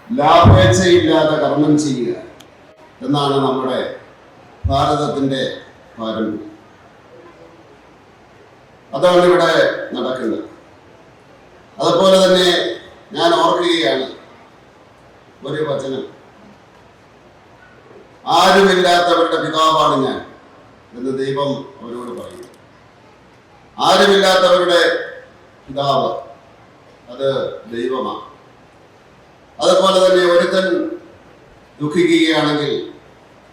ലാഭേച്ഛയില്ലാതെ കർമ്മം ചെയ്യുക എന്നാണ് നമ്മുടെ ഭാരതത്തിന്റെ പാരമ്പര്യം. അതാണ് ഇവിടെ നടക്കുന്നത്. അതുപോലെ തന്നെ ഞാൻ ഓർക്കുകയാണ് ഒരു വചനം, ആരുമില്ലാത്തവരുടെ പിതാവാണ് ഞാൻ എന്ന് ദൈവം അവരോട് പറയുന്നു. ആരുമില്ലാത്തവരുടെ പിതാവ് അത് ദൈവമാണ്. അതുപോലെ തന്നെ ഒരുത്തൻ ദുഃഖിക്കുകയാണെങ്കിൽ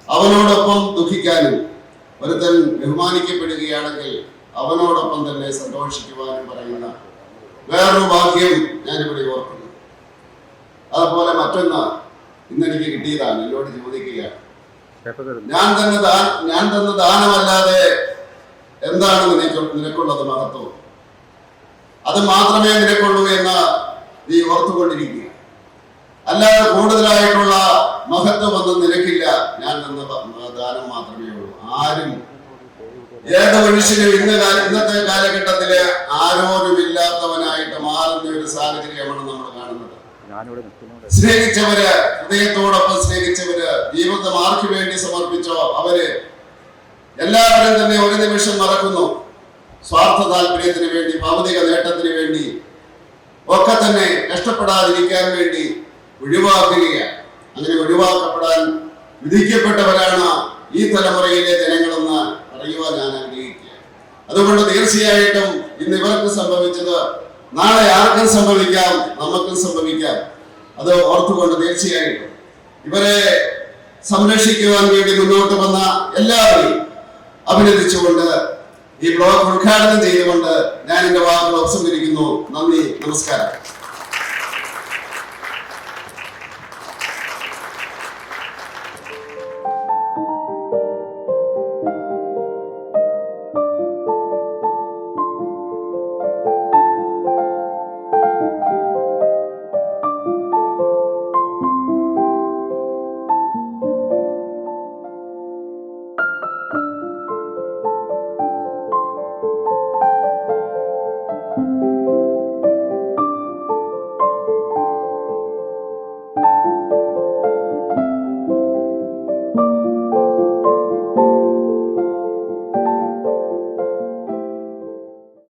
അവനോടൊപ്പം ദുഃഖിക്കാനും, ഒരുത്തൻ ബഹുമാനിക്കപ്പെടുകയാണെങ്കിൽ അവനോടൊപ്പം തന്നെ സന്തോഷിക്കുവാനും പറയുന്ന വേറൊരു വാക്യം ഞാനിവിടെ ഓർക്കുന്നു. അതുപോലെ മറ്റൊന്ന് ഇന്നെനിക്ക് കിട്ടിയതാണ്. എന്നോട് ചോദിക്കുകയാണ്, ഞാൻ തന്ന ദാനമല്ലാതെ എന്താണ് നിനക്കുള്ളത് മഹത്വം? അത് മാത്രമേ നിനക്കുള്ളൂ എന്ന് നീ ഓർത്തുകൊണ്ടിരിക്കുക. അല്ലാതെ കൂടുതലായിട്ടുള്ള മഹത്വമൊന്നും നിനക്കില്ല. ഞാൻ തന്ന ദാനം മാത്രമേ ഉള്ളൂ. ആരും ഏത് മനുഷ്യനും ഇന്നത്തെ കാലഘട്ടത്തില് ആരോരുമില്ലാത്തവനായിട്ട് മാറുന്ന ഒരു സാഹചര്യമാണ് നമ്മൾ കാണുന്നത്. സ്നേഹിച്ചവര്, ഹൃദയത്തോടൊപ്പം സ്നേഹിച്ചവര്, ജീവിതം ആർക്കു വേണ്ടി സമർപ്പിച്ചോ അവര് എല്ലാവരും തന്നെ ഒരു നിമിഷം മറക്കുന്നു. സ്വാർത്ഥ താല്പര്യത്തിന് വേണ്ടി, ഭൗതിക നേട്ടത്തിന് വേണ്ടി ഒക്കെ തന്നെ കഷ്ടപ്പെടാതിരിക്കാൻ വേണ്ടി ഒഴിവാക്കുകയാണ്. അങ്ങനെ ഒഴിവാക്കപ്പെടാൻ വിധിക്കപ്പെട്ടവരാണ് ഈ തലമുറയിലെ ജനങ്ങളെന്ന് പറയുവാൻ ഞാൻ ആഗ്രഹിക്കുക. അതുകൊണ്ട് തീർച്ചയായിട്ടും ഇന്ന് ഇവർക്ക് സംഭവിച്ചത് നാളെ ആർക്കും സംഭവിക്കാം, നമുക്കും സംഭവിക്കാം. അത് ഓർത്തുകൊണ്ട് തീർച്ചയായിട്ടും ഇവരെ സംരക്ഷിക്കുവാൻ വേണ്ടി മുന്നോട്ട് വന്ന എല്ലാവരെയും അഭിനന്ദിച്ചുകൊണ്ട് ഈ ബ്ലോഗ് ഉദ്ഘാടനം ചെയ്തുകൊണ്ട് ഞാൻ എന്റെ വാക്കുകൾ ഉപസംഹരിക്കുന്നു. നന്ദി, നമസ്കാരം.